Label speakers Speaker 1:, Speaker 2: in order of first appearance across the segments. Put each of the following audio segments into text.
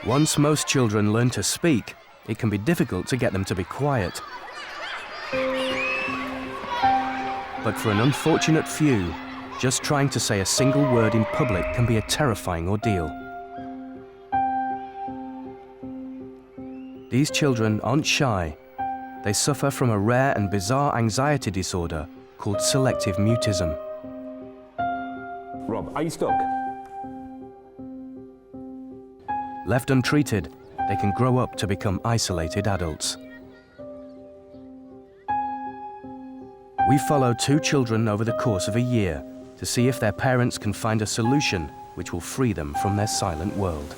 Speaker 1: Once most children learn to speak, it can be difficult to get them to be quiet. But for an unfortunate few, just trying to say a single word in public can be a terrifying ordeal. These children aren't shy. They suffer from a rare and bizarre anxiety disorder called selective mutism.
Speaker 2: Rob, are you stuck?
Speaker 1: Left untreated, they can grow up to become isolated adults. We follow 2 children over the course of a year to see if their parents can find a solution which will free them from their silent world.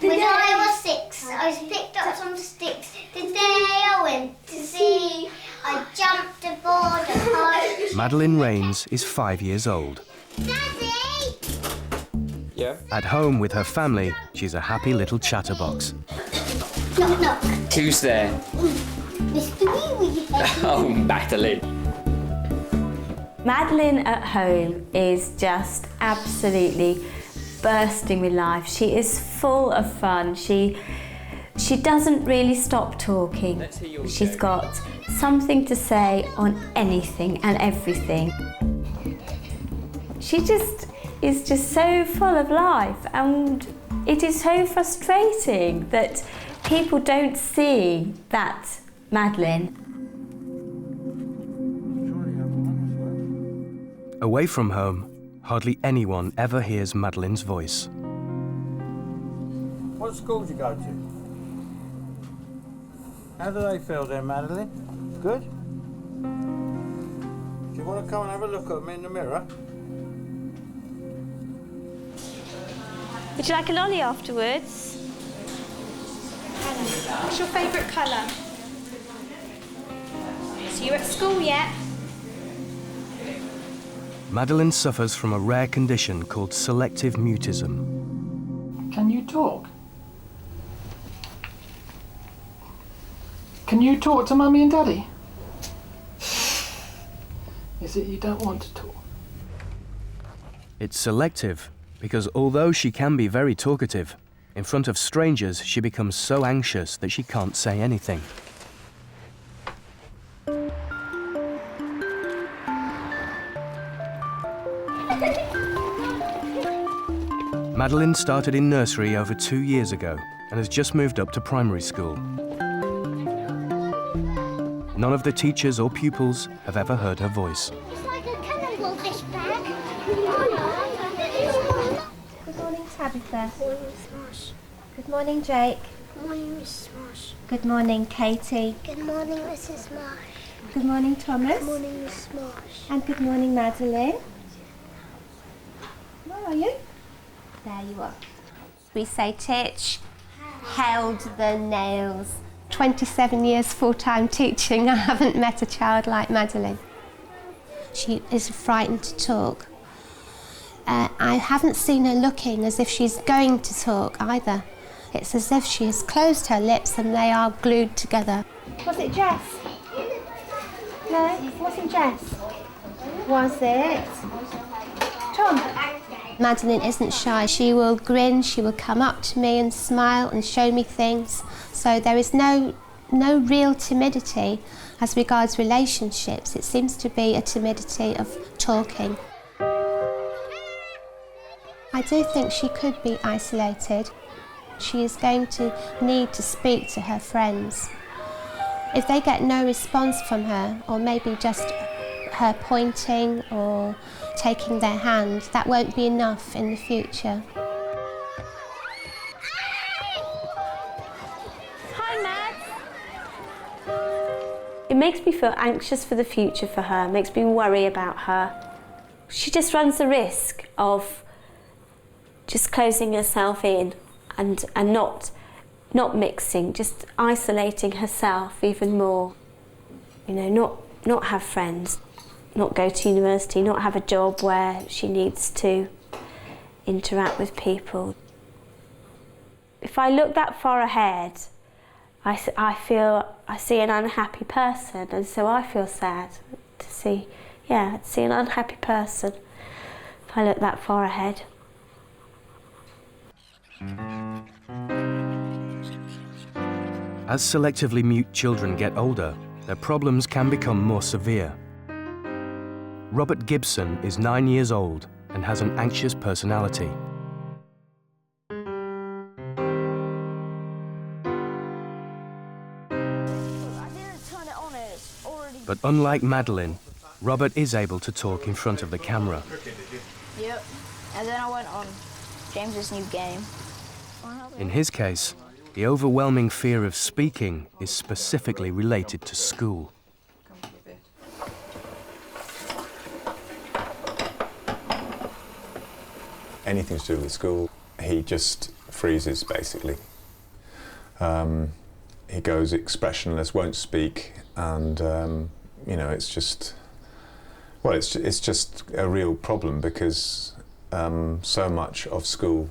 Speaker 3: When I was 6, I was picked up some sticks. The day I went to sea, I jumped aboard a boat.
Speaker 1: Madeline Rains is 5 years old.
Speaker 3: Daddy!
Speaker 2: Yeah?
Speaker 1: At home with her family, she's a happy little chatterbox.
Speaker 3: Knock, knock.
Speaker 2: Who's there?
Speaker 3: Mr. Wee-wee.
Speaker 2: Oh, Madeline.
Speaker 4: Madeline at home is just absolutely bursting with life. She is full of fun. She doesn't really stop talking. She's got something to say on anything and everything. She just is just so full of life, and it is so frustrating that people don't see that Madeline.
Speaker 1: Away from home, hardly anyone ever hears Madeline's voice.
Speaker 5: What school do you go to? How do they feel there, Madeline? Good? Do you want to come and have a look at me in the mirror?
Speaker 6: Would you like a lolly afterwards? What's your favourite colour? So you're at school yet?
Speaker 1: Madeline suffers from a rare condition called selective mutism.
Speaker 7: Can you talk? Can you talk to Mummy and Daddy? Is it you don't want to talk?
Speaker 1: It's selective because although she can be very talkative, in front of strangers she becomes so anxious that she can't say anything. Madeline started in nursery over 2 years ago and has just moved up to primary school. None of the teachers or pupils have ever heard her voice.
Speaker 3: It's like a cannonball fish bag.
Speaker 8: Good morning, Tabitha.
Speaker 3: Good morning, Miss Marsh.
Speaker 8: Good morning, Jake.
Speaker 3: Good morning, Mrs. Marsh.
Speaker 8: Good morning, Katie.
Speaker 3: Good morning, Mrs. Marsh.
Speaker 8: Good morning, Thomas.
Speaker 3: Good morning, Mrs. Marsh.
Speaker 8: And good morning, Madeline. Where are you? There you are. We say Titch held the nails. 27 years full-time teaching, I haven't met a child like Madeline. She is frightened to talk. I haven't seen her looking as if she's going to talk either. It's as if she has closed her lips and they are glued together. Was it Jess? No, it wasn't Jess. Was it? Tom? Madeline isn't shy. She will grin, she will come up to me and smile and show me things. So there is no real timidity as regards relationships. It seems to be a timidity of talking. I do think she could be isolated. She is going to need to speak to her friends. If they get no response from her, or maybe just her pointing or taking their hand, that won't be enough in the future.
Speaker 6: Hi, Mads.
Speaker 4: It makes me feel anxious for the future for her, makes me worry about her. She just runs the risk of just closing herself in and not mixing, just isolating herself even more. You know, not have friends, not go to university, not have a job where she needs to interact with people. If I look that far ahead, I feel I see an unhappy person, and so I feel sad to see Yeah, I'd see an unhappy person if I look that far ahead.
Speaker 1: As selectively mute children get older, their problems can become more severe. Robert Gibson is 9 years old and has an anxious personality. But unlike Madeline, Robert is able to talk in front of the camera.
Speaker 6: Yep. And then I went on James's new game.
Speaker 1: In his case, the overwhelming fear of speaking is specifically related to school.
Speaker 9: Anything to do with school, he just freezes, basically. He goes expressionless, won't speak, and you know, it's just a real problem because so much of school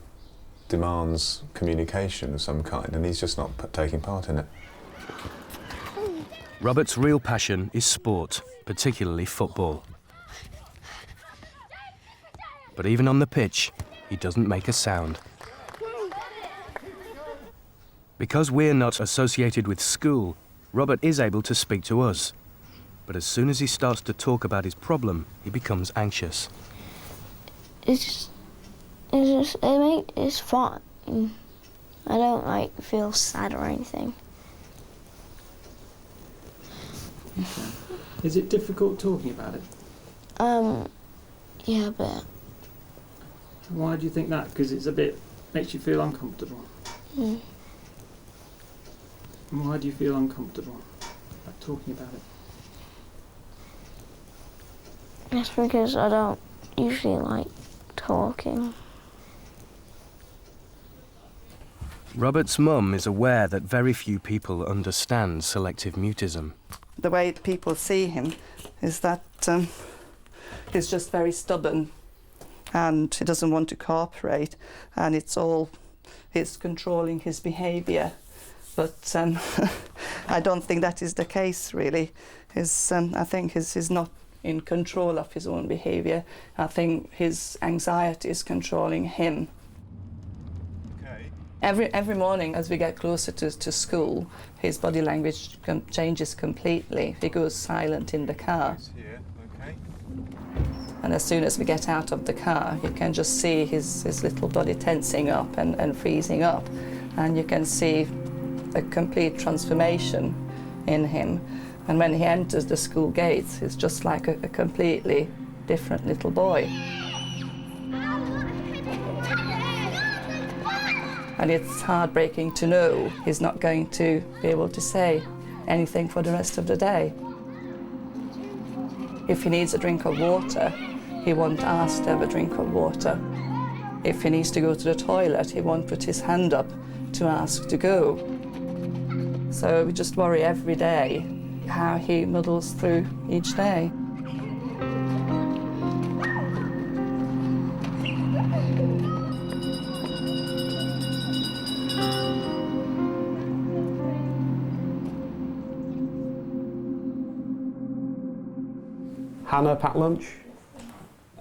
Speaker 9: demands communication of some kind, and he's just not taking part in it.
Speaker 1: Robert's real passion is sport, particularly football. But even on the pitch, he doesn't make a sound. Because we're not associated with school, Robert is able to speak to us. But as soon as he starts to talk about his problem, he becomes anxious.
Speaker 10: It's fun. I don't feel sad or anything.
Speaker 7: Is it difficult talking about it?
Speaker 10: Yeah, but
Speaker 7: Why do you think that? Because it's makes you feel uncomfortable. And why do you feel uncomfortable about talking about it?
Speaker 10: it's because I don't usually like talking.
Speaker 1: Robert's mum is aware that very few people understand selective mutism.
Speaker 11: The way people see him is that he's just very stubborn and he doesn't want to cooperate, and it's controlling his behaviour. But I don't think that is the case, really. I think he's not in control of his own behaviour. I think his anxiety is controlling him. Every morning as we get closer to school, his body language changes completely. He goes silent in the car. And as soon as we get out of the car, you can just see his little body tensing up and freezing up. And you can see a complete transformation in him. And when he enters the school gates, he's just like a completely different little boy. And it's heartbreaking to know he's not going to be able to say anything for the rest of the day. If he needs a drink of water, he won't ask to have a drink of water. If he needs to go to the toilet, he won't put his hand up to ask to go. So we just worry every day how he muddles through each day.
Speaker 12: Hannah packed lunch?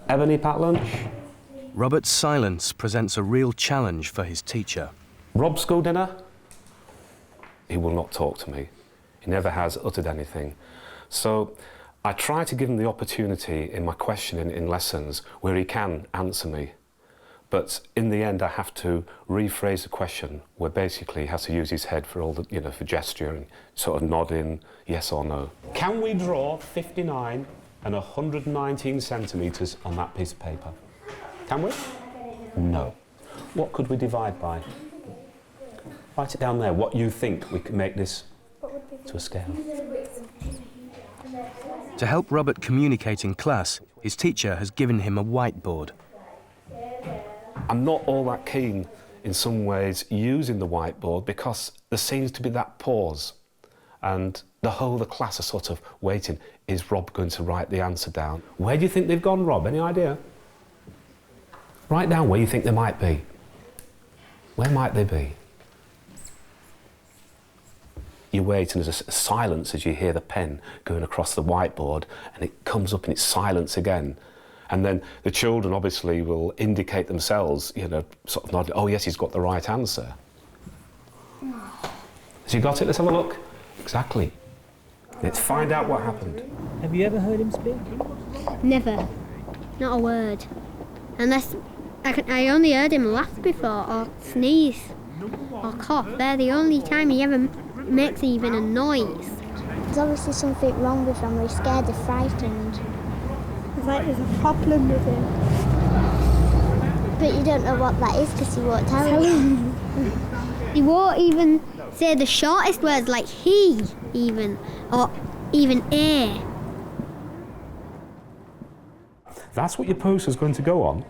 Speaker 12: Ebony packed lunch?
Speaker 1: Robert's silence presents a real challenge for his teacher.
Speaker 12: Rob, school dinner? He will not talk to me. He never has uttered anything. So I try to give him the opportunity in my questioning in lessons where he can answer me. But in the end, I have to rephrase the question where basically he has to use his head for all the, for gesture and sort of nodding yes or no. Can we draw 59 and 119 centimetres on that piece of paper? Can we? No. What could we divide by? Write it down there, what you think we can make this to a scale.
Speaker 1: To help Robert communicate in class, his teacher has given him a whiteboard.
Speaker 12: I'm not all that keen in some ways using the whiteboard because there seems to be that pause and the whole of the class are sort of waiting. Is Rob going to write the answer down? Where do you think they've gone, Rob? Any idea? Write down where you think they might be. Where might they be? you wait and there's a silence as you hear the pen going across the whiteboard, and it comes up and it's silence again. And then the children obviously will indicate themselves, you know, sort of nodding, oh yes, he's got the right answer. Has he got it? Let's have a look. Exactly. Let's find out what happened.
Speaker 13: Have you ever heard him speak?
Speaker 14: Never. Not a word. Unless I only heard him laugh before, or sneeze, or cough. They're the only time he ever makes even a noise.
Speaker 3: There's obviously something wrong with him. He's scared or frightened.
Speaker 14: It's like there's a problem with him.
Speaker 3: But you don't know what that is because he won't tell you.
Speaker 14: He won't even say the shortest words like he, even, or even a.
Speaker 12: That's what your poster's going to go on.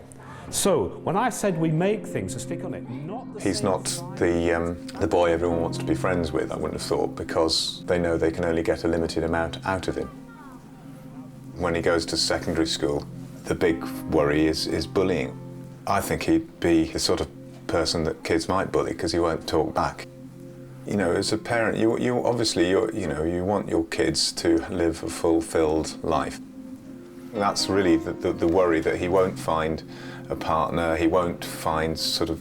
Speaker 12: So, when I said we make things to stick on it, not the
Speaker 9: He's not the boy everyone wants to be friends with, I wouldn't have thought, because they know they can only get a limited amount out of him. When he goes to secondary school, the big worry is bullying. I think he'd be the sort of person that kids might bully because he won't talk back. You know, as a parent, you obviously you want your kids to live a fulfilled life. That's really the worry, that he won't find a partner, he won't find sort of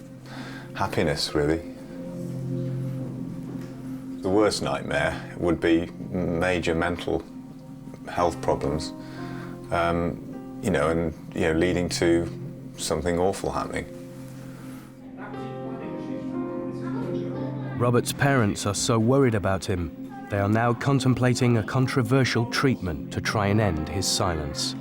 Speaker 9: happiness, really. The worst nightmare would be major mental health problems, you know, and leading to something awful happening.
Speaker 1: Robert's parents are so worried about him, they are now contemplating a controversial treatment to try and end his silence.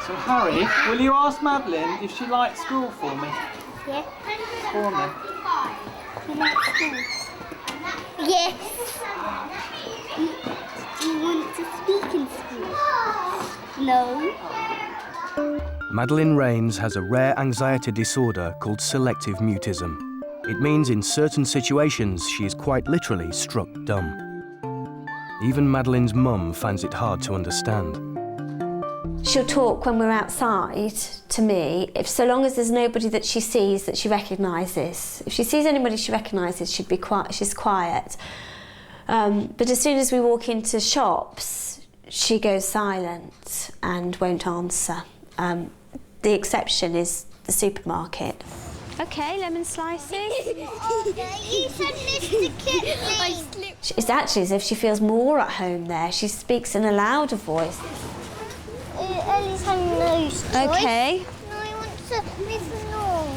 Speaker 7: So, Harry, will you ask Madeline if she likes school for me?
Speaker 3: Yeah.
Speaker 7: For me.
Speaker 3: You like school? Yes. Do you want to speak in school? No.
Speaker 1: Madeline Rains has a rare anxiety disorder called selective mutism. It means in certain situations she is quite literally struck dumb. Even Madeline's mum finds it hard to understand.
Speaker 4: She'll talk when we're outside to me, so long as there's nobody that she sees that she recognises. If she sees anybody she recognises, she'd be quiet. She's quiet. But as soon as we walk into shops, she goes silent and won't answer. The exception is the supermarket.
Speaker 6: Okay, lemon slices.
Speaker 3: You said Mr. Kipling.
Speaker 4: It's actually as if she feels more at home there. She speaks in a louder voice.
Speaker 3: Ellie's having those toys.
Speaker 6: Okay.
Speaker 3: No, I want to miss long.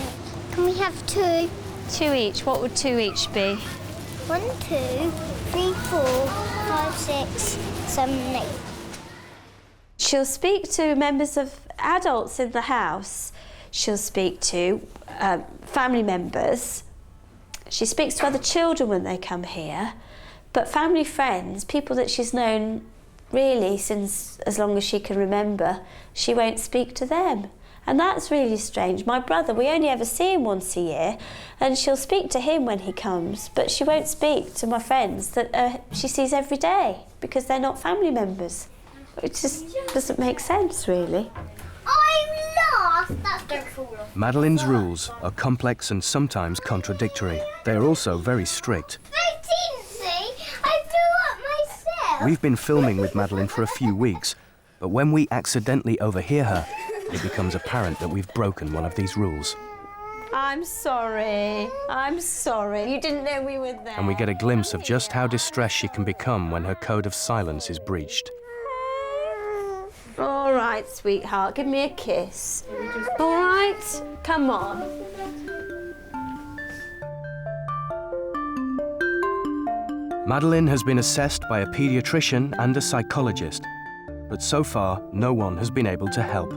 Speaker 3: Can we have two?
Speaker 6: 2 each. What would 2 each be?
Speaker 3: 1, 2, 3, 4, 5, 6, 7, 8.
Speaker 4: She'll speak to members of adults in the house. She'll speak to family members. She speaks to other children when they come here. But family friends, people that she's known really since as long as she can remember, she won't speak to them. And that's really strange. My brother, we only ever see him once a year, and she'll speak to him when he comes, but she won't speak to my friends that she sees every day because they're not family members. It just doesn't make sense, really.
Speaker 3: I'm lost! That's don't fall off.
Speaker 1: Madeline's rules are complex and sometimes contradictory. They are also very strict.
Speaker 3: I blew up myself!
Speaker 1: We've been filming with Madeline for a few weeks, but when we accidentally overhear her, it becomes apparent that we've broken one of these rules.
Speaker 4: I'm sorry. I'm sorry. You didn't know we were there.
Speaker 1: And we get a glimpse of just how distressed she can become when her code of silence is breached.
Speaker 4: All right, sweetheart, give me a kiss. All right? Come on.
Speaker 1: Madeline has been assessed by a paediatrician and a psychologist, but so far, no one has been able to help.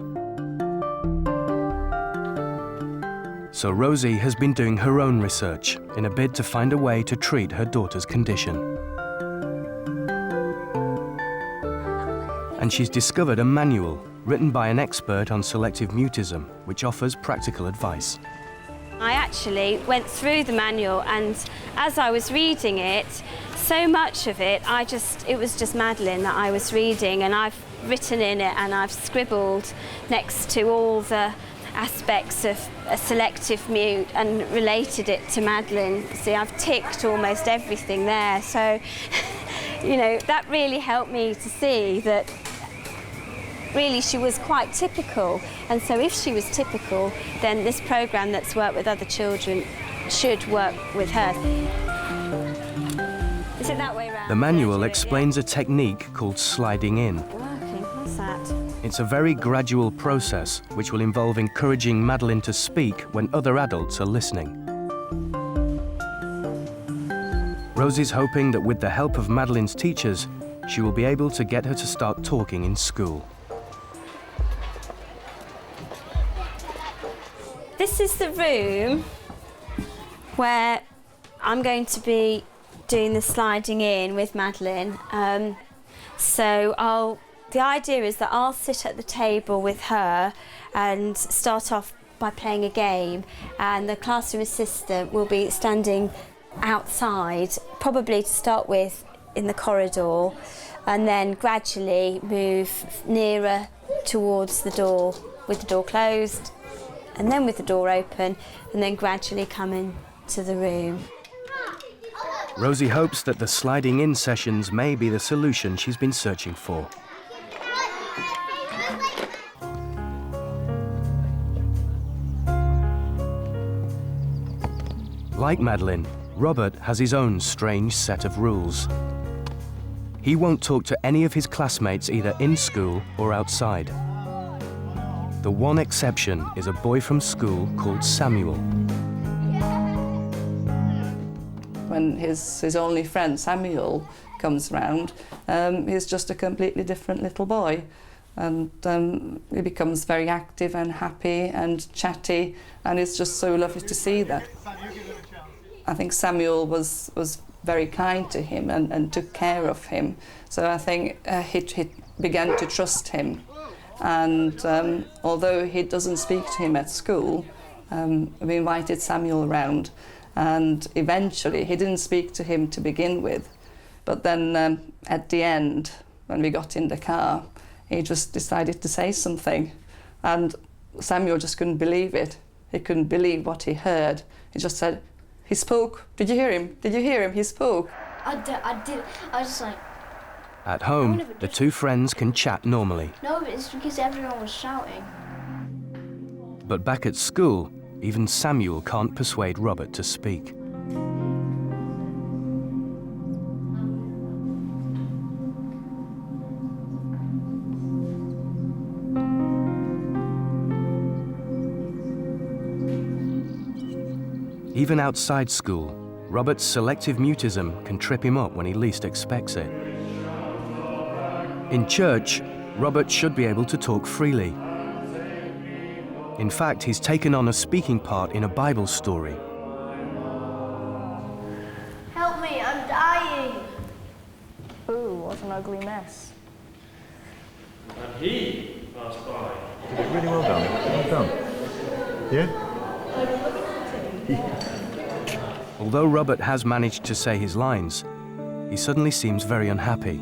Speaker 1: So Rosie has been doing her own research in a bid to find a way to treat her daughter's condition. And she's discovered a manual written by an expert on selective mutism, which offers practical advice.
Speaker 6: I actually went through the manual, and as I was reading it, so much of it, it was just Madeline that I was reading, and I've written in it and I've scribbled next to all the aspects of a selective mute and related it to Madeline. See, I've ticked almost everything there, so you know, that really helped me to see that really she was quite typical, and so if she was typical, then this programme that's worked with other children should work with her. Is it that way round?
Speaker 1: The manual explains a technique called sliding in.
Speaker 6: Working, what's that?
Speaker 1: It's a very gradual process which will involve encouraging Madeline to speak when other adults are listening. Rosie's hoping that with the help of Madeline's teachers, she will be able to get her to start talking in school.
Speaker 6: This is the room where I'm going to be doing the sliding in with Madeline. The idea is that I'll sit at the table with her and start off by playing a game, and the classroom assistant will be standing outside, probably to start with in the corridor, and then gradually move nearer towards the door with the door closed, and then with the door open, and then gradually come into the room.
Speaker 1: Rosie hopes that the sliding in sessions may be the solution she's been searching for. Like Madeline, Robert has his own strange set of rules. He won't talk to any of his classmates either in school or outside. The one exception is a boy from school called Samuel.
Speaker 11: When his only friend Samuel comes round, he's just a completely different little boy, and he becomes very active and happy and chatty, and it's just so lovely to see that. I think Samuel was very kind to him and took care of him, so I think he began to trust him. And although he doesn't speak to him at school, we invited Samuel around, and eventually he didn't speak to him to begin with, but then at the end, when we got in the car, he just decided to say something, and Samuel just couldn't believe it. He couldn't believe what he heard. He just said, "He spoke. Did you hear him? Did you hear him? He spoke."
Speaker 14: I did. I was just like...
Speaker 1: At home, the two friends can chat normally.
Speaker 14: No, but it's because everyone was shouting.
Speaker 1: But back at school, even Samuel can't persuade Robert to speak. Even outside school, Robert's selective mutism can trip him up when he least expects it. In church, Robert should be able to talk freely. In fact, he's taken on a speaking part in a Bible story.
Speaker 14: Help me, I'm dying.
Speaker 10: Ooh, what an ugly mess.
Speaker 13: And he passed by.
Speaker 15: You did it really well done. Well done. Yeah?
Speaker 1: Although Robert has managed to say his lines, he suddenly seems very unhappy.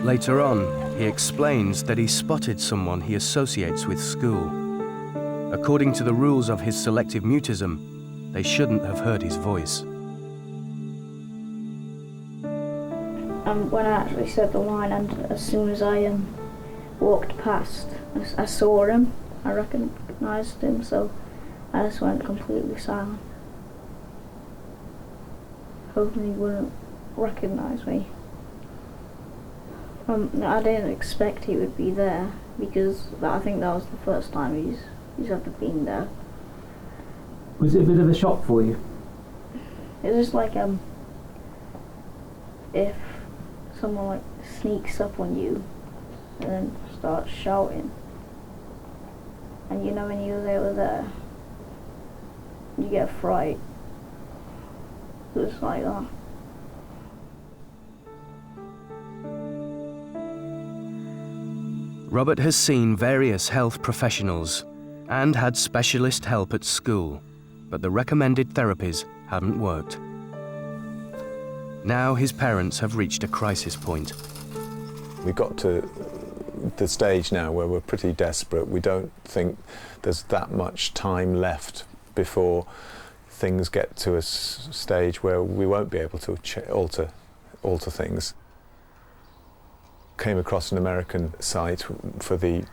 Speaker 1: Later on, he explains that he spotted someone he associates with school. According to the rules of his selective mutism, they shouldn't have heard his voice.
Speaker 10: When I actually said the line, and as soon as I walked past, I saw him, I recognised him, so I just went completely silent, hoping he wouldn't recognise me. I didn't expect he would be there, because I think that was the first time he's ever been there.
Speaker 7: Was it a bit of a shock for you?
Speaker 10: It was like if someone like sneaks up on you and then starts shouting, and you know when they were there, you get a fright. It was like that.
Speaker 1: Robert has seen various health professionals and had specialist help at school, but the recommended therapies haven't worked. Now his parents have reached a crisis point.
Speaker 9: We got to the stage now where we're pretty desperate. We don't think there's that much time left before things get to a stage where we won't be able to alter things. Came across an American site for the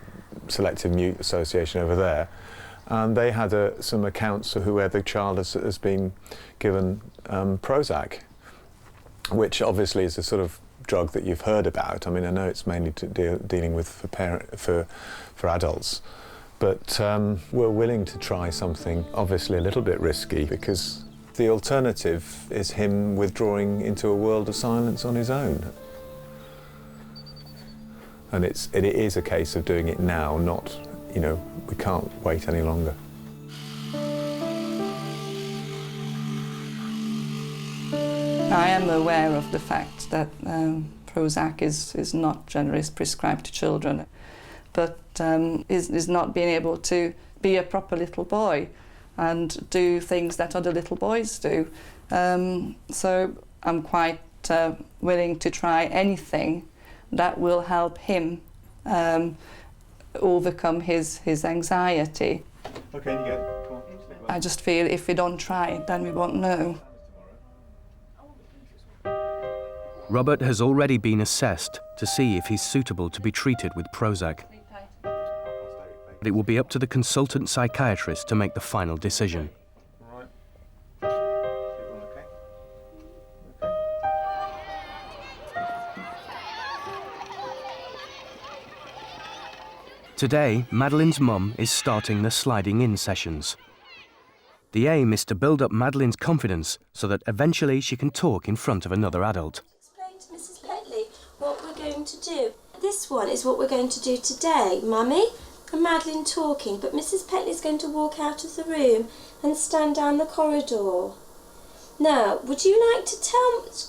Speaker 9: Selective Mute Association over there, and they had some accounts of where the child has been given Prozac, which obviously is a sort of drug that you've heard about. I mean, I know it's mainly dealing with for adults, but we're willing to try something obviously a little bit risky, because the alternative is him withdrawing into a world of silence on his own. And it is a case of doing it now, not, you know, we can't wait any longer.
Speaker 11: I am aware of the fact that Prozac is not generally prescribed to children, but is not being able to be a proper little boy and do things that other little boys do. So I'm quite willing to try anything that will help him overcome his anxiety.
Speaker 15: Okay, you go. Come on.
Speaker 11: I just feel if we don't try, then we won't know.
Speaker 1: Robert has already been assessed to see if he's suitable to be treated with Prozac. But it will be up to the consultant psychiatrist to make the final decision. Today, Madeline's mum is starting the sliding in sessions. The aim is to build up Madeline's confidence so that eventually she can talk in front of another adult.
Speaker 6: Explain to Mrs. Petley what we're going to do. This one is what we're going to do today, Mummy and Madeline talking, but Mrs. Petley's going to walk out of the room and stand down the corridor. Now, would you like to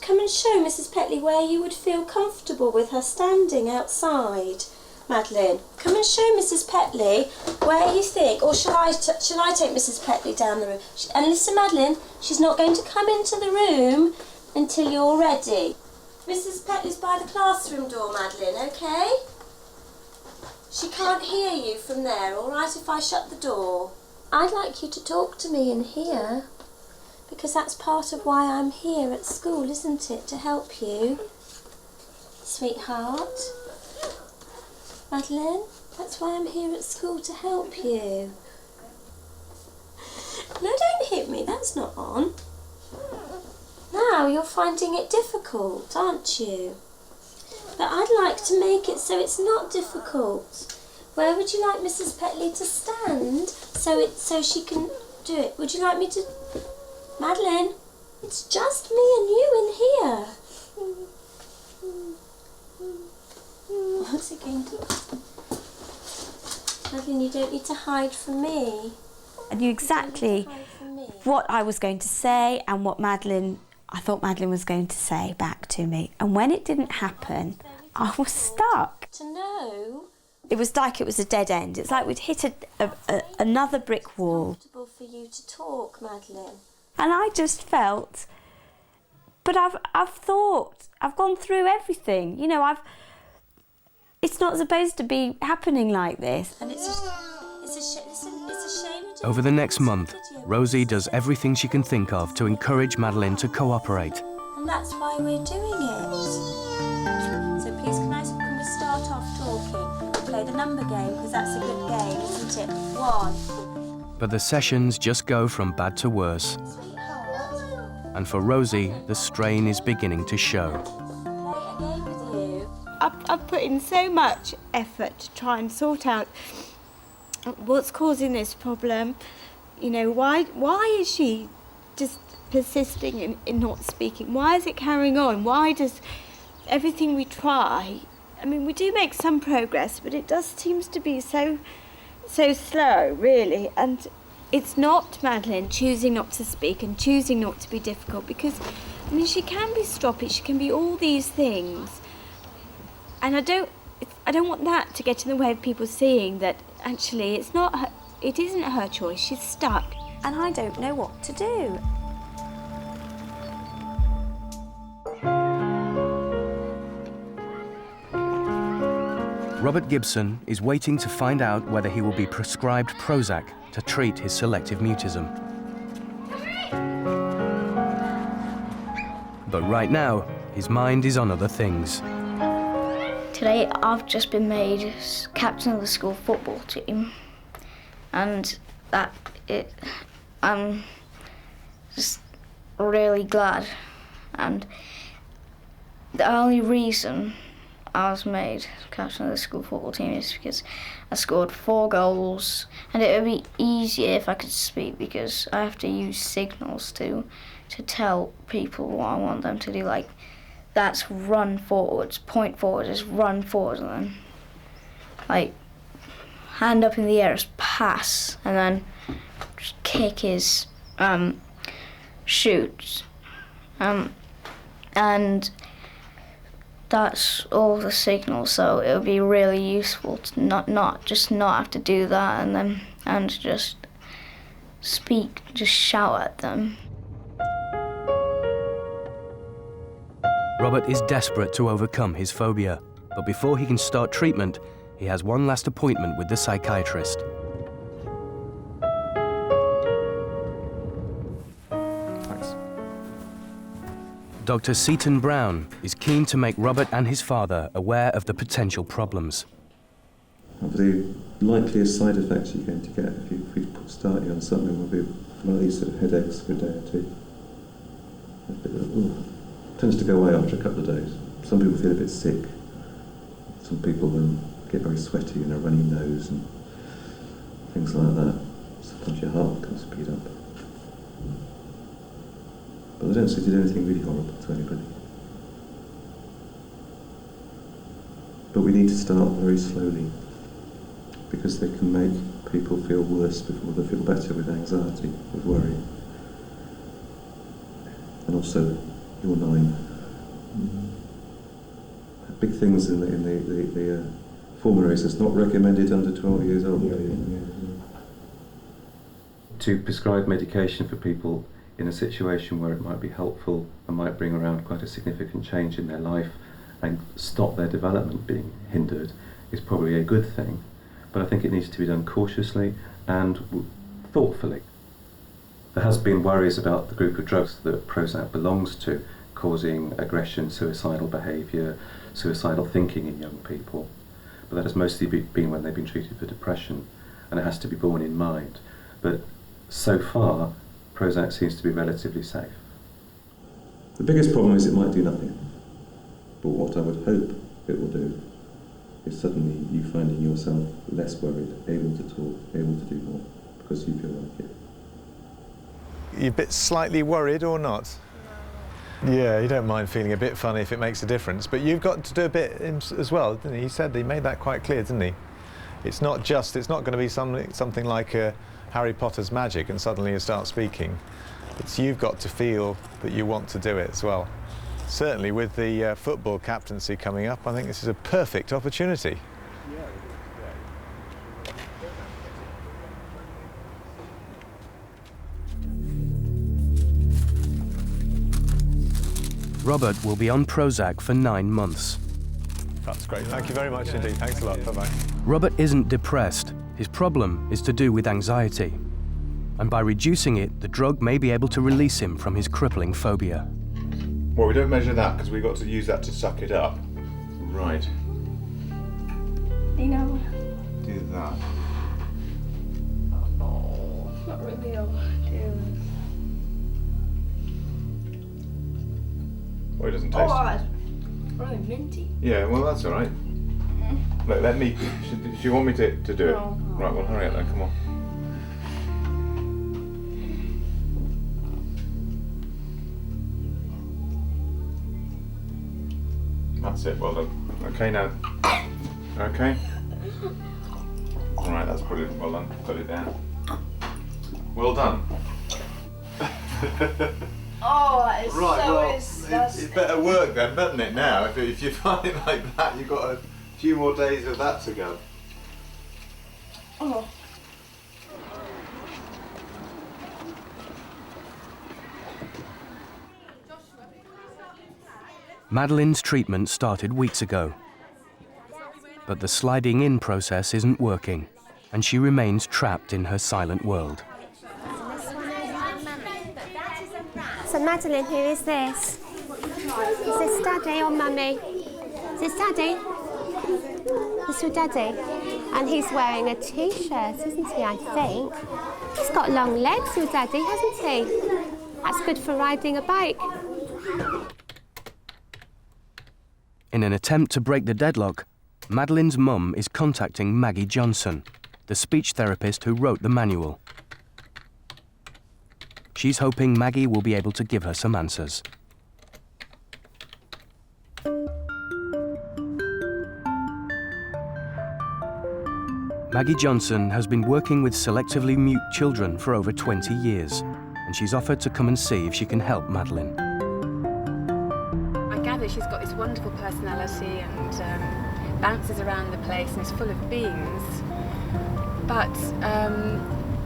Speaker 6: come and show Mrs. Petley where you would feel comfortable with her standing outside? Madeline, come and show Mrs. Petley where you think, or shall I take Mrs. Petley down the room? And listen, Madeline, she's not going to come into the room until you're ready. Mrs. Petley's by the classroom door, Madeline, okay? She can't hear you from there, all right, if I shut the door? I'd like you to talk to me in here, because that's part of why I'm here at school, isn't it, to help you? Sweetheart? Madeline, that's why I'm here at school, to help you. No, don't hit me, that's not on. Now you're finding it difficult, aren't you? But I'd like to make it so it's not difficult. Where would you like Mrs. Petley to stand so she can do it? Would you like me to... Madeline, it's just me and you in here. What's it going to... Madeline, you don't need to hide from me.
Speaker 4: I knew exactly what I was going to say and what I thought Madeline was going to say back to me. And when it didn't happen, I was stuck.
Speaker 6: To know...
Speaker 4: It was like it was a dead end. It's like we'd hit another brick wall.
Speaker 6: Comfortable for you to talk, Madeline.
Speaker 4: And I just felt... But I've gone through everything. You know, it's not supposed to be happening like this.
Speaker 6: And it's a shame.
Speaker 1: Over the next month, Rosie does everything she can think of to encourage Madeline to cooperate.
Speaker 6: And that's why we're doing it. So please, can we start off talking? Play the number game, because that's a good game, isn't it? 1.
Speaker 1: But the sessions just go from bad to worse. And for Rosie, the strain is beginning to show.
Speaker 16: I've put in so much effort to try and sort out what's causing this problem. You know, why is she just persisting in not speaking? Why is it carrying on? Why does everything we try... I mean, we do make some progress, but it does seems to be so slow, really. And it's not Madeline choosing not to speak and choosing not to be difficult, because, I mean, she can be stroppy, she can be all these things. And I don't want that to get in the way of people seeing that actually it isn't her choice, she's stuck.
Speaker 4: And I don't know what to do.
Speaker 1: Robert Gibson is waiting to find out whether he will be prescribed Prozac to treat his selective mutism. But right now, his mind is on other things.
Speaker 14: Today I've just been made captain of the school football team, and I'm just really glad. And the only reason I was made captain of the school football team is because I scored 4 goals, and it would be easier if I could speak, because I have to use signals to tell people what I want them to do. Like, that's run forwards, point forward is run forwards, and then like hand up in the air is pass, and then just kick is shoot, and that's all the signals. So it would be really useful to not have to do that, and just speak, just shout at them.
Speaker 1: Robert is desperate to overcome his phobia, but before he can start treatment, he has one last appointment with the psychiatrist.
Speaker 9: Thanks.
Speaker 1: Dr. Seaton Brown is keen to make Robert and his father aware of the potential problems.
Speaker 17: The likeliest side effects you're going to get if we start you on something will be one of these sort of headaches for a day or two. Tends to go away after a couple of days. Some people feel a bit sick. Some people get very sweaty and a runny nose and things like that. Sometimes your heart can speed up. But they don't say they do anything really horrible to anybody. But we need to start very slowly, because they can make people feel worse before they feel better with anxiety, with worry. And also, you're 9. Big things in the formularies. It's not recommended under 12 years old.
Speaker 18: To prescribe medication for people in a situation where it might be helpful and might bring around quite a significant change in their life and stop their development being hindered is probably a good thing. But I think it needs to be done cautiously and thoughtfully. There has been worries about the group of drugs that Prozac belongs to causing aggression, suicidal behaviour, suicidal thinking in young people. But that has mostly been when they've been treated for depression, and it has to be borne in mind. But so far, Prozac seems to be relatively safe.
Speaker 17: The biggest problem is it might do nothing. But what I would hope it will do is suddenly you finding yourself less worried, able to talk, able to do more, because you feel like it.
Speaker 15: You're a bit slightly worried or not? Yeah, you don't mind feeling a bit funny if it makes a difference, but you've got to do a bit as well, didn't he? He said he made that quite clear, didn't he? It's not going to be something like Harry Potter's magic and suddenly you start speaking. It's you've got to feel that you want to do it as well. Certainly with the football captaincy coming up, I think this is a perfect opportunity.
Speaker 1: Robert will be on Prozac for 9 months.
Speaker 15: That's great. Thank you very much indeed. Thanks a lot. Bye-bye.
Speaker 1: Robert isn't depressed. His problem is to do with anxiety. And by reducing it, the drug may be able to release him from his crippling phobia.
Speaker 15: Well, we don't measure that because we've got to use that to suck it up. Right.
Speaker 14: You know.
Speaker 15: Do that.
Speaker 14: Oh, not really know what to do.
Speaker 15: Well, it doesn't taste.
Speaker 14: Oh, it's really minty.
Speaker 15: Yeah, well, that's all right. Look, let me. Do you want me to do it?
Speaker 14: No.
Speaker 15: Right, well, hurry up then. Come on. That's it. Well done. Okay, now. Okay. All right, that's brilliant. Well done. Put it down. Well done.
Speaker 14: Oh, that is
Speaker 15: Right,
Speaker 14: so
Speaker 15: well,
Speaker 14: disgusting.
Speaker 15: it's better work then, doesn't it, now? If you find it like that, you've got a few more days of that to go.
Speaker 14: Oh.
Speaker 1: Madeline's treatment started weeks ago. But the sliding in process isn't working, and she remains trapped in her silent world.
Speaker 8: So Madeline, who is this? Is this Daddy or Mummy? Is this Daddy? This your Daddy? And he's wearing a t-shirt, isn't he, I think? He's got long legs, your Daddy, hasn't he? That's good for riding a bike.
Speaker 1: In an attempt to break the deadlock, Madeline's mum is contacting Maggie Johnson, the speech therapist who wrote the manual. She's hoping Maggie will be able to give her some answers. Maggie Johnson has been working with selectively mute children for over 20 years, and she's offered to come and see if she can help Madeline.
Speaker 19: I gather she's got this wonderful personality and bounces around the place and is full of beans, but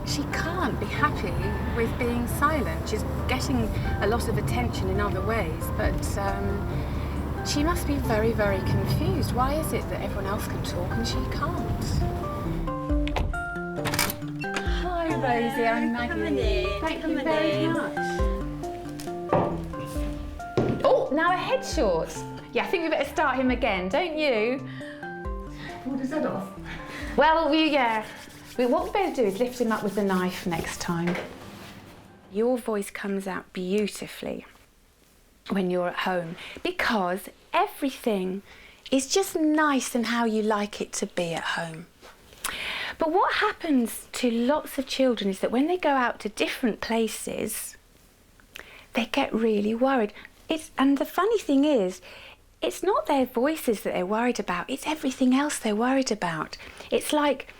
Speaker 19: she can't be happy with being silent. She's getting a lot of attention in other ways, but she must be very, very confused. Why is it that everyone else can talk and she can't? Hi, Rosie, I'm Maggie. Thank you very much. Oh, now a head short. Yeah, I think we better start him again, don't you? Pulled his head off. Well, what we better do is lift him up with the knife next time. Your voice comes out beautifully when you're at home because everything is just nice and how you like it to be at home. But what happens to lots of children is that when they go out to different places, they get really worried. And the funny thing is, it's not their voices that they're worried about, it's everything else they're worried about. It's like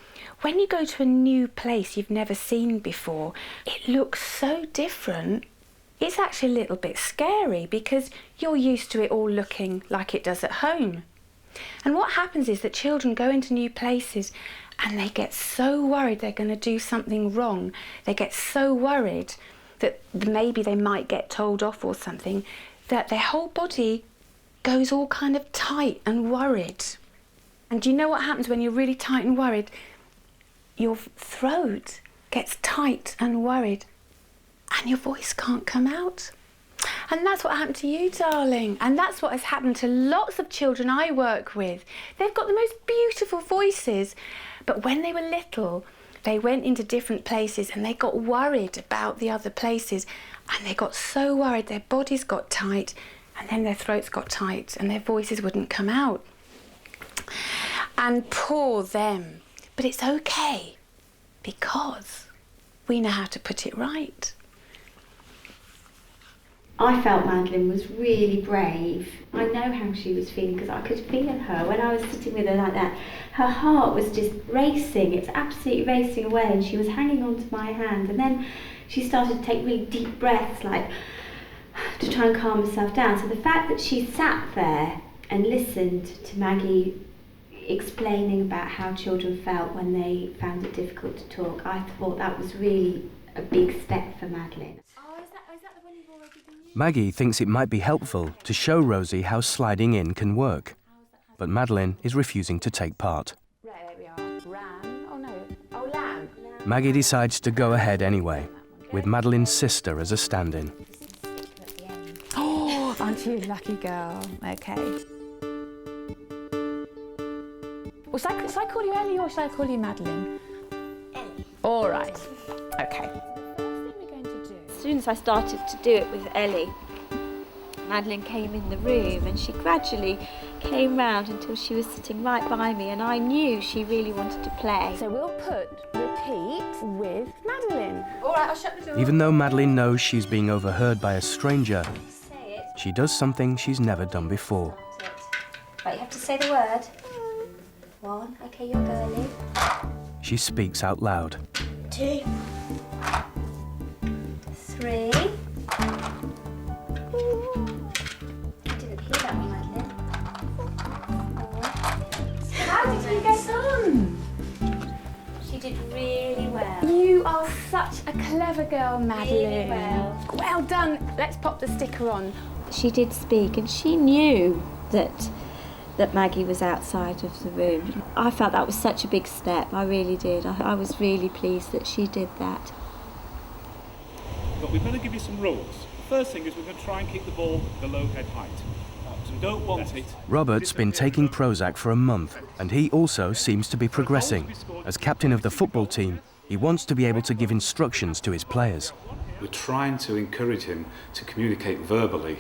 Speaker 19: when you go to a new place you've never seen before, it looks so different. It's actually a little bit scary because you're used to it all looking like it does at home. And what happens is that children go into new places and they get so worried they're going to do something wrong. They get so worried that maybe they might get told off or something, that their whole body goes all kind of tight and worried. And do you know what happens when you're really tight and worried? Your throat gets tight and worried and your voice can't come out. And that's what happened to you, darling. And that's what has happened to lots of children I work with. They've got the most beautiful voices, but when they were little, they went into different places and they got worried about the other places, and they got so worried their bodies got tight and then their throats got tight and their voices wouldn't come out. And poor them. But it's okay because we know how to put it right.
Speaker 6: I felt Madeline was really brave. I know how she was feeling because I could feel her when I was sitting with her like that. Her heart was just racing, it's absolutely racing away, and she was hanging on to my hand, and then she started to take really deep breaths, like to try and calm herself down. So the fact that she sat there and listened to Maggie explaining about how children felt when they found it difficult to talk, I thought that was really a big step for Madeline.
Speaker 1: Maggie thinks it might be helpful to show Rosie how sliding in can work, but Madeline is refusing to take part.
Speaker 19: Right, there we are. Ram. Oh no. Oh, lamb.
Speaker 1: Maggie decides to go ahead anyway, with Madeline's sister as a stand-in.
Speaker 19: Oh, aren't you a lucky girl? Okay. Well, should I call you Ellie or should I call you Madeline?
Speaker 3: Ellie.
Speaker 19: All right. Okay.
Speaker 16: As soon as I started to do it with Ellie, Madeline came in the room and she gradually came round until she was sitting right by me, and I knew she really wanted to play.
Speaker 19: So we'll put repeat with Madeline. All right, I'll shut the door.
Speaker 1: Even though Madeline knows she's being overheard by a stranger, she does something she's never done before.
Speaker 3: Right, you have to say the word. 1, okay, you're girly.
Speaker 1: She speaks out loud.
Speaker 3: 2, 3. I didn't hear that one, Madeline. 4.
Speaker 19: How did you get on?
Speaker 3: She did really well.
Speaker 19: You are such a clever girl, Madeline.
Speaker 3: Really well.
Speaker 19: Well done. Let's pop the sticker on.
Speaker 16: She did speak, and she knew that
Speaker 6: that Maggie was outside of the room. I felt that was such a big step, I really did. I was really pleased that she did that.
Speaker 20: But we better give you some rules. The first thing is we're going to try and keep the ball below head height. So we don't want it.
Speaker 1: Robert's been taking Prozac for a month, and he also seems to be progressing. As captain of the football team, he wants to be able to give instructions to his players.
Speaker 12: We're trying to encourage him to communicate verbally.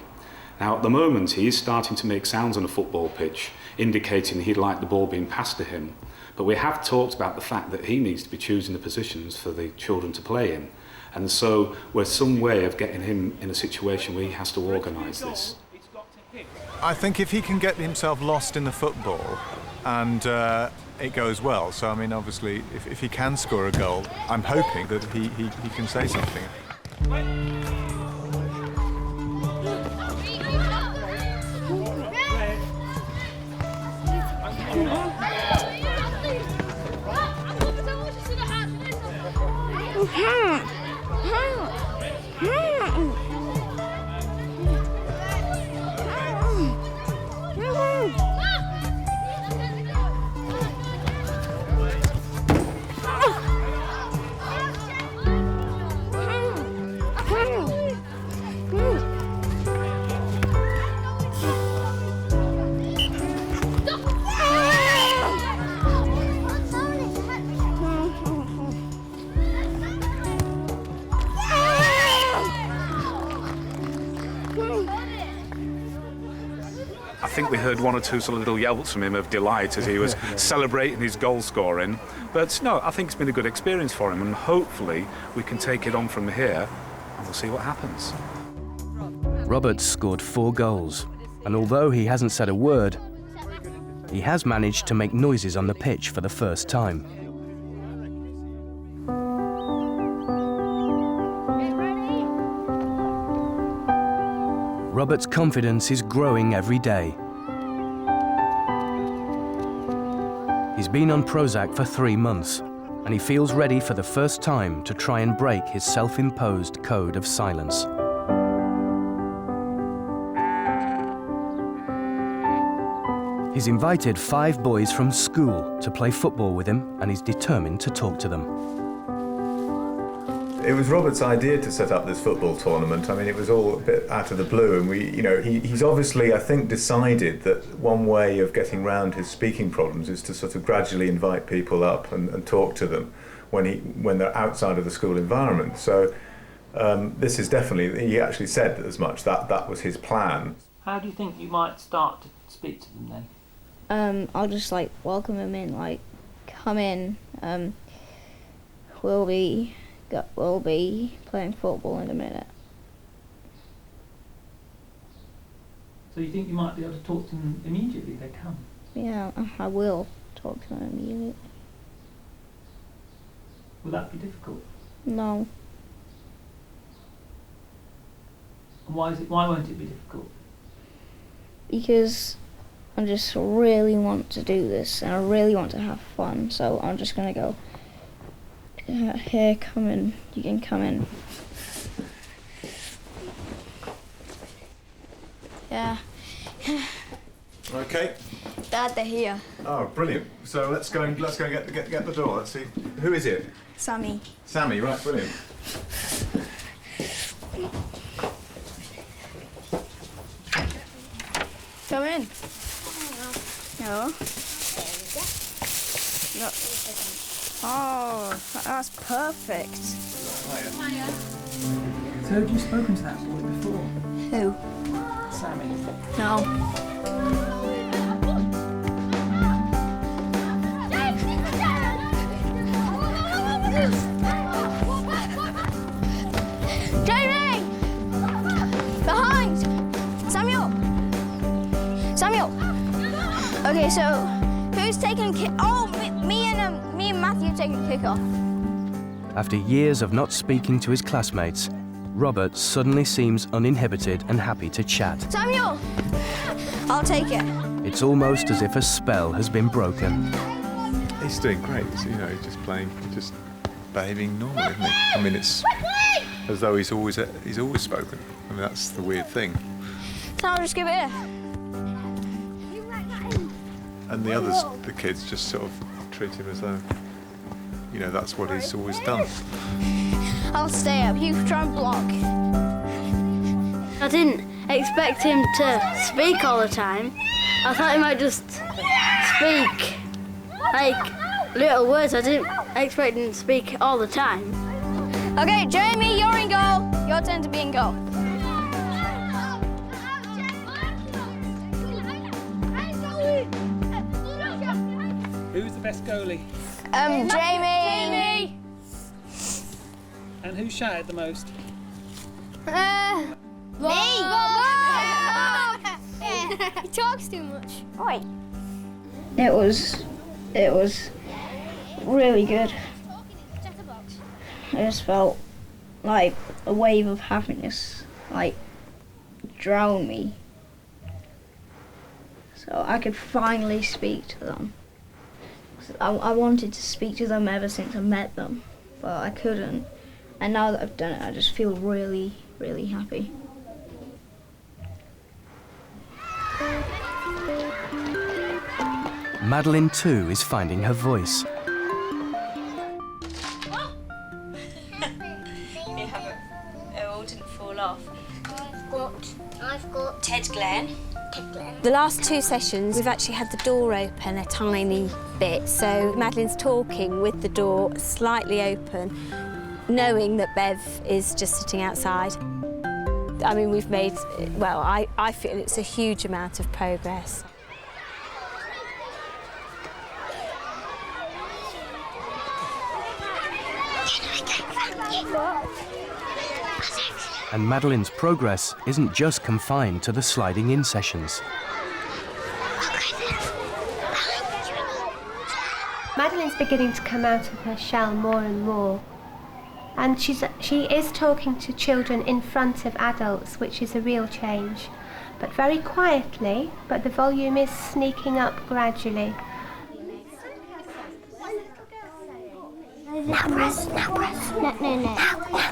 Speaker 12: Now, at the moment, he is starting to make sounds on a football pitch, indicating he'd like the ball being passed to him. But we have talked about the fact that he needs to be choosing the positions for the children to play in. And so we're some way of getting him in a situation where he has to organise this.
Speaker 15: I think if he can get himself lost in the football and it goes well, so I mean obviously if he can score a goal, I'm hoping that he can say something.
Speaker 20: I think we heard one or two sort of little yelps from him of delight as he was celebrating his goal scoring. But no, I think it's been a good experience for him, and hopefully we can take it on from here and we'll see what happens.
Speaker 1: Robert's scored 4 goals, and although he hasn't said a word, he has managed to make noises on the pitch for the first time. Robert's confidence is growing every day. He's been on Prozac for 3 months, and he feels ready for the first time to try and break his self-imposed code of silence. He's invited 5 boys from school to play football with him, and he's determined to talk to them.
Speaker 15: It was Robert's idea to set up this football tournament. I mean, it was all a bit out of the blue, and he's obviously, I think, decided that one way of getting around his speaking problems is to sort of gradually invite people up and talk to them when they're outside of the school environment. So this is definitely, he actually said as much, that was his plan.
Speaker 7: How do you think you might start to speak to them then?
Speaker 10: I'll just like welcome them in, like come in. We'll be playing football in a minute.
Speaker 7: So you think you might be able to talk to them immediately? They come.
Speaker 10: Yeah, I will talk to them immediately.
Speaker 7: Will that be difficult?
Speaker 10: No.
Speaker 7: And why won't it be difficult?
Speaker 10: Because I just really want to do this and I really want to have fun, so I'm just gonna go, here, come in, you can come in. Yeah.
Speaker 15: Okay.
Speaker 10: Dad, they're here.
Speaker 15: Oh, brilliant. So let's go and get the door. Let's see. Who is it?
Speaker 10: Sammy.
Speaker 15: Sammy, right, brilliant.
Speaker 10: Come in. No. No. Oh, that's perfect.
Speaker 7: So have you spoken to that boy before?
Speaker 10: Who?
Speaker 7: Sammy.
Speaker 10: No. Jamie! Behind! Samuel! Okay, so who's taking kick? Oh, me and Matthew taking kickoff.
Speaker 1: After years of not speaking to his classmates, Robert suddenly seems uninhibited and happy to chat.
Speaker 10: Samuel! I'll take it.
Speaker 1: It's almost as if a spell has been broken.
Speaker 15: He's doing great. He's just playing, just behaving normally, isn't he? I mean, it's as though he's always spoken. I mean, that's the weird thing.
Speaker 10: So I'll just give it here.
Speaker 15: And the others, the kids, just sort of treat him as though, you know, that's what he's always done.
Speaker 14: I'll stay up. You try and block. I didn't expect him to speak all the time. I thought he might just speak like little words. I didn't expect him to speak all the time. Okay, Jamie, you're in goal. Your turn to be in goal.
Speaker 7: Who's the best goalie?
Speaker 14: Jamie.
Speaker 7: And who shouted the most?
Speaker 14: Me. He talks too much. Oi.
Speaker 10: It was really good. I just felt like a wave of happiness, like, drown me. So I could finally speak to them. I wanted to speak to them ever since I met them, but I couldn't. And now that I've done it, I just feel really, really happy.
Speaker 1: Madeline too is finding her voice.
Speaker 6: It all didn't fall off.
Speaker 3: I've got
Speaker 6: Ted Glenn.
Speaker 3: Ted Glenn.
Speaker 6: The last 2 sessions, we've actually had the door open a tiny bit, so Madeline's talking with the door slightly open, knowing that Bev is just sitting outside. I mean, we've made, well, I feel it's a huge amount of progress.
Speaker 1: And Madeline's progress isn't just confined to the sliding in sessions.
Speaker 8: Madeline's beginning to come out of her shell more and more. And she is talking to children in front of adults, which is a real change. But very quietly, but the volume is sneaking up gradually.
Speaker 3: Now press. No.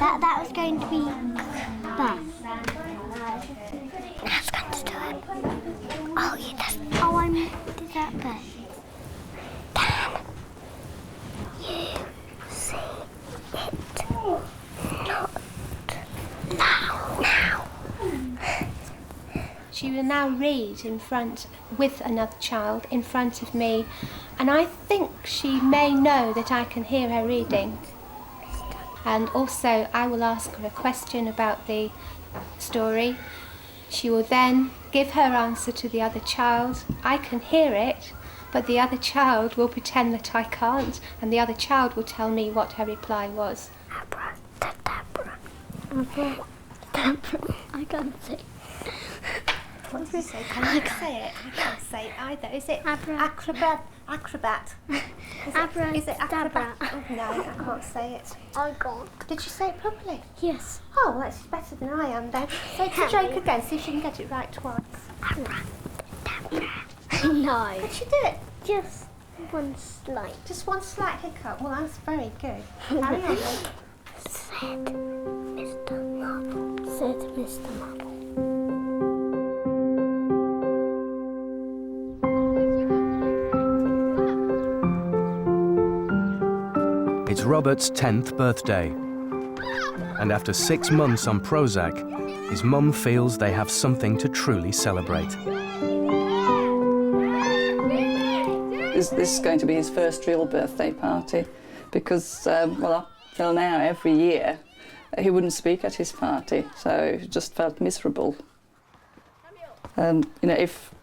Speaker 3: That was going to be that. Now it's going to do it. Oh, yeah, that's... Oh, I did that bit. Dan, you see it. Not now.
Speaker 8: She will now read in front, with another child, in front of me. And I think she may know that I can hear her reading. And also, I will ask her a question about the story. She will then give her answer to the other child. I can hear it, but the other child will pretend that I can't, and the other child will tell me what her reply was.
Speaker 3: Abracadabra. I can't say.
Speaker 8: What did you say? Can you say it? I can't say it either. Is it acrobat? Acrobat. Is it acrobat? Oh, no, I can't say it.
Speaker 3: I can't.
Speaker 8: Did you say it properly?
Speaker 3: Yes.
Speaker 8: Oh, well, that's better than I am then. Say it to Jake again, see if she can get it right twice.
Speaker 3: No.
Speaker 8: Did she do it?
Speaker 3: Just one slight.
Speaker 8: Just one slight hiccup. Well, that's very good. Carry on then.
Speaker 3: Said Mr. Marble. Said Mr. Marble.
Speaker 1: It's Robert's 10th birthday. And after 6 months on Prozac, his mum feels they have something to truly celebrate.
Speaker 11: This is going to be his first real birthday party because, well, up till now, every year, he wouldn't speak at his party, so he just felt miserable. You know, if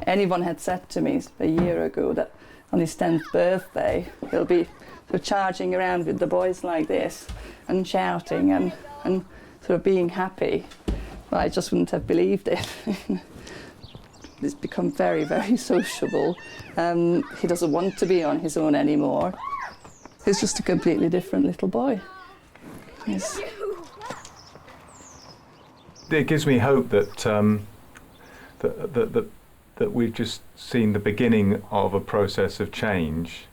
Speaker 11: anyone had said to me a year ago that on his 10th birthday, he'll be sort of charging around with the boys like this and shouting and sort of being happy, well, I just wouldn't have believed it. He's become very, very sociable. He doesn't want to be on his own anymore. He's just a completely different little boy. Yes.
Speaker 15: It gives me hope that that we've just seen the beginning of a process of change,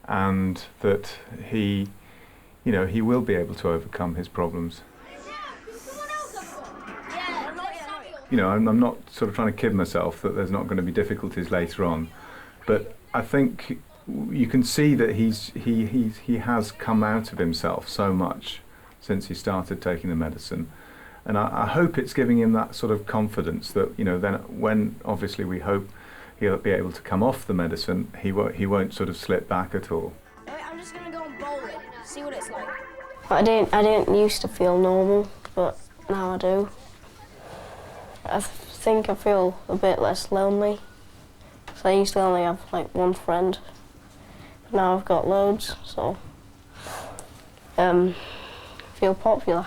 Speaker 15: and that he will be able to overcome his problems. You know, I'm not sort of trying to kid myself that there's not going to be difficulties later on, But I think you can see that he has come out of himself so much since he started taking the medicine. And I hope it's giving him that sort of confidence that, you know, then when obviously we hope he'll be able to come off the medicine, he won't sort of slip back at all.
Speaker 14: I'm just gonna go and bowl it, see what it's like.
Speaker 21: I didn't used to feel normal, but now I do. I think I feel a bit less lonely. So I used to only have like one friend, but now I've got loads, so feel popular.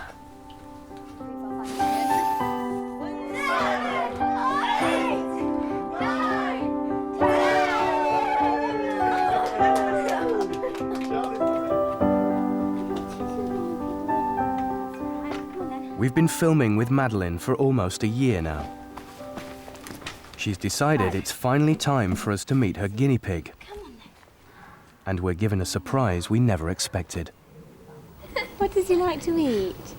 Speaker 1: We've been filming with Madeline for almost a year now. She's decided it's finally time for us to meet her guinea pig. And we're given a surprise we never expected.
Speaker 6: What does he like to eat?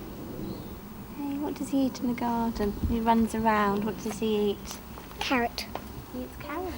Speaker 6: Hey, what does he eat in the garden? He runs around. What does he eat?
Speaker 14: Carrot.
Speaker 6: He eats carrot.